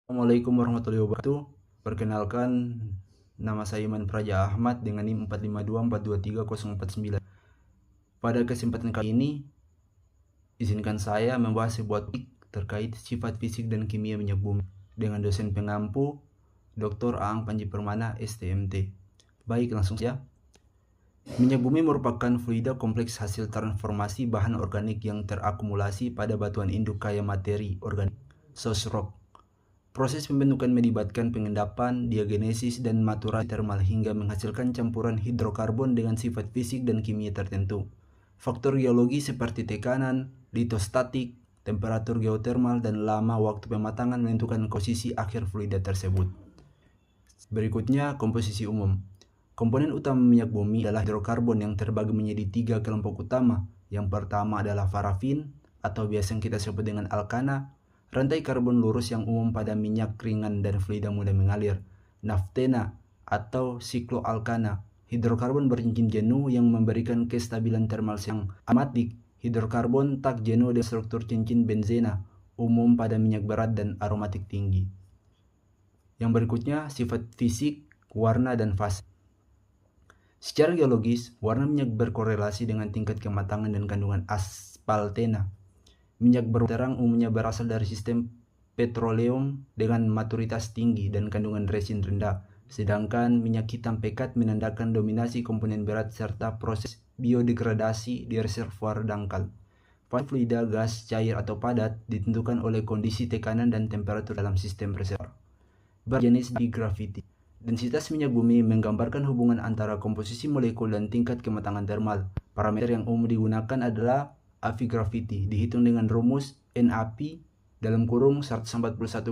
Assalamualaikum warahmatullahi wabarakatuh. Perkenalkan, nama saya Iman Praja Ahmad dengan NIM 4524230049. Pada kesempatan kali ini, izinkan saya membahas sebuah topik terkait sifat fisik dan kimia minyak bumi dengan dosen pengampu Dr. Aang Panji Permana, STMT. Baik, langsung saja. Minyak bumi merupakan fluida kompleks hasil transformasi bahan organik yang terakumulasi pada batuan induk kaya materi organik, source rock. Proses pembentukan melibatkan pengendapan, diagenesis, dan maturasi termal hingga menghasilkan campuran hidrokarbon dengan sifat fisik dan kimia tertentu. Faktor geologi seperti tekanan, litostatik, temperatur geotermal, dan lama waktu pematangan menentukan posisi akhir fluida tersebut. Berikutnya, komposisi umum. Komponen utama minyak bumi adalah hidrokarbon yang terbagi menjadi 3 kelompok utama. Yang pertama adalah parafin, atau biasa yang kita sebut dengan alkana, rantai karbon lurus yang umum pada minyak ringan dan fluida mudah mengalir. Naftena atau sikloalkana, hidrokarbon bercincin jenuh yang memberikan kestabilan termal yang aromatik. Hidrokarbon tak jenuh dengan struktur cincin benzena, umum pada minyak berat dan aromatik tinggi. Yang berikutnya, sifat fisik, warna, dan fase. Secara geologis, warna minyak berkorelasi dengan tingkat kematangan dan kandungan aspaltena. Minyak berwarna terang umumnya berasal dari sistem petroleum dengan maturitas tinggi dan kandungan resin rendah, sedangkan minyak hitam pekat menandakan dominasi komponen berat serta proses biodegradasi di reservoir dangkal. Fase fluida, gas, cair, atau padat ditentukan oleh kondisi tekanan dan temperatur dalam sistem reservoir. Berjenis gravity. Densitas minyak bumi menggambarkan hubungan antara komposisi molekul dan tingkat kematangan termal. Parameter yang umum digunakan adalah avigravity, dihitung dengan rumus NAP dalam kurung 141,5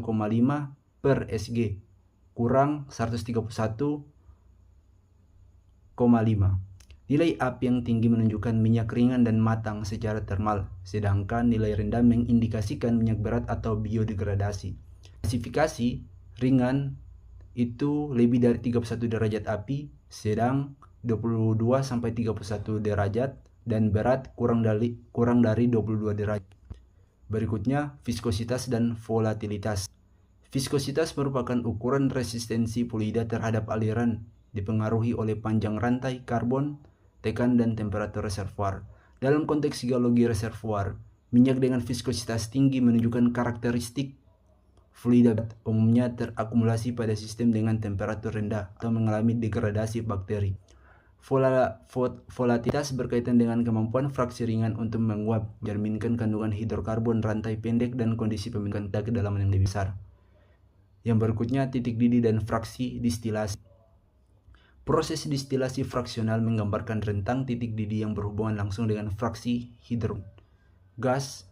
per Sg kurang 131,5. Nilai AP yang tinggi menunjukkan minyak ringan dan matang secara termal, sedangkan nilai rendah mengindikasikan minyak berat atau biodegradasi. Klasifikasi ringan itu lebih dari 31 derajat api, sedang 22-31 derajat, dan berat kurang dari 22 derajat. Berikutnya, viskositas dan volatilitas. Viskositas merupakan ukuran resistensi fluida terhadap aliran, dipengaruhi oleh panjang rantai karbon, tekanan, dan temperatur reservoir. Dalam konteks geologi reservoir, minyak dengan viskositas tinggi menunjukkan karakteristik fluida umumnya terakumulasi pada sistem dengan temperatur rendah atau mengalami degradasi bakteri. Volatilitas berkaitan dengan kemampuan fraksi ringan untuk menguap, mencerminkan kandungan hidrokarbon rantai pendek dan kondisi pembentukan kedalaman yang lebih besar. Yang berikutnya, titik didih dan fraksi distilasi. Proses distilasi fraksional menggambarkan rentang titik didih yang berhubungan langsung dengan fraksi hidrogen. Gas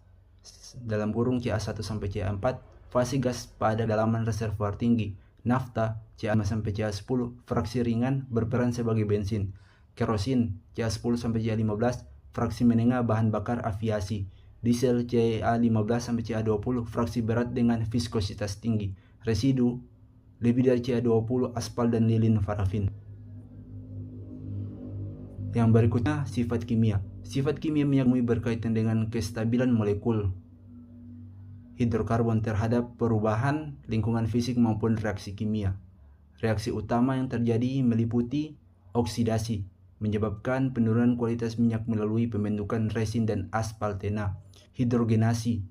dalam kurung Ca1 sampai Ca4, fase gas pada kedalaman reservoir tinggi. Nafta Ca5 sampai Ca10, fraksi ringan berperan sebagai bensin. Kerosin Ca10 sampai Ca15, fraksi menengah bahan bakar aviasi. Diesel Ca15 sampai Ca20, fraksi berat dengan viskositas tinggi. Residu lebih dari Ca20, aspal dan lilin parafin. Yang berikutnya, sifat kimia. Sifat kimia minyak bumi berkaitan dengan kestabilan molekul hidrokarbon terhadap perubahan lingkungan fisik maupun reaksi kimia. Reaksi utama yang terjadi meliputi oksidasi, menyebabkan penurunan kualitas minyak melalui pembentukan resin dan aspaltena. Hidrogenasi,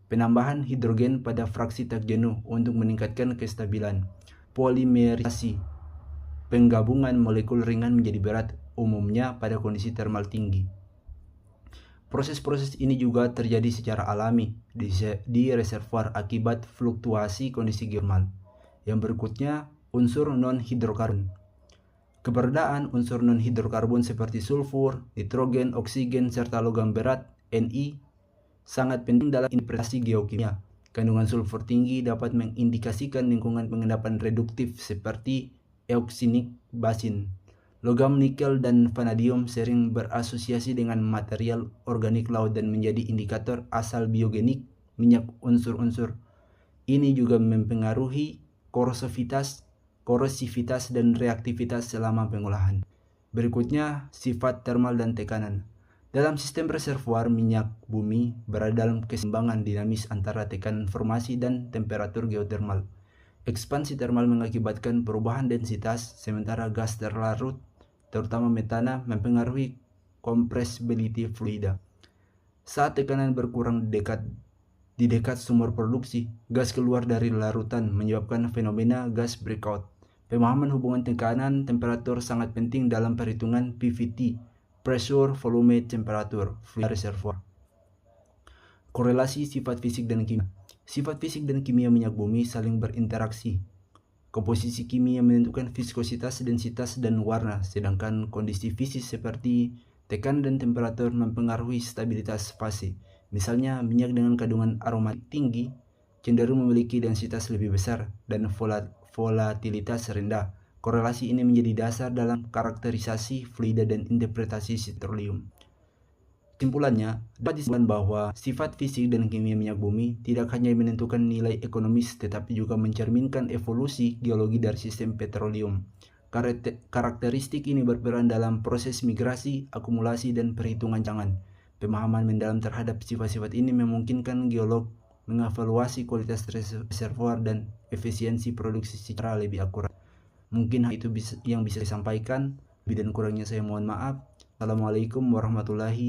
penambahan hidrogen pada fraksi tak jenuh untuk meningkatkan kestabilan. Polimerisasi, penggabungan molekul ringan menjadi berat, umumnya pada kondisi termal tinggi. Proses-proses ini juga terjadi secara alami di reservoir akibat fluktuasi kondisi geotermal. Yang berikutnya, unsur non-hidrokarbon. Keberadaan unsur non-hidrokarbon seperti sulfur, nitrogen, oksigen, serta logam berat Ni sangat penting dalam interpretasi geokimia. Kandungan sulfur tinggi dapat mengindikasikan lingkungan pengendapan reduktif seperti euxinic basin. Logam nikel dan vanadium sering berasosiasi dengan material organik laut dan menjadi indikator asal biogenik minyak. Unsur-unsur ini juga mempengaruhi korosivitas dan reaktivitas selama pengolahan. Berikutnya, sifat termal dan tekanan. Dalam sistem reservoir minyak bumi berada dalam keseimbangan dinamis antara tekanan formasi dan temperatur geotermal. Ekspansi termal mengakibatkan perubahan densitas, sementara gas terlarut, terutama metana, mempengaruhi compressibility fluida. Saat tekanan berkurang di dekat sumber produksi, gas keluar dari larutan menyebabkan fenomena gas breakout. Pemahaman hubungan tekanan temperatur sangat penting dalam perhitungan PVT, pressure, volume, temperatur, fluid reservoir. Korelasi sifat fisik dan kimia. Sifat fisik dan kimia minyak bumi saling berinteraksi. Komposisi kimia menentukan viskositas, densitas, dan warna, sedangkan kondisi fisik seperti tekanan dan temperatur mempengaruhi stabilitas fase. Misalnya, minyak dengan kandungan aromatik tinggi cenderung memiliki densitas lebih besar dan volatilitas rendah. Korelasi ini menjadi dasar dalam karakterisasi fluida dan interpretasi petroleum. Kesimpulannya, dapat disimpulkan bahwa sifat fisik dan kimia minyak bumi tidak hanya menentukan nilai ekonomis tetapi juga mencerminkan evolusi geologi dari sistem petroleum. Karakteristik ini berperan dalam proses migrasi, akumulasi, dan perhitungan cangan. Pemahaman mendalam terhadap sifat-sifat ini memungkinkan geolog mengevaluasi kualitas reservoir dan efisiensi produksi secara lebih akurat. Mungkin hal itu yang bisa disampaikan. Lebih dan kurangnya saya mohon maaf. Assalamualaikum warahmatullahi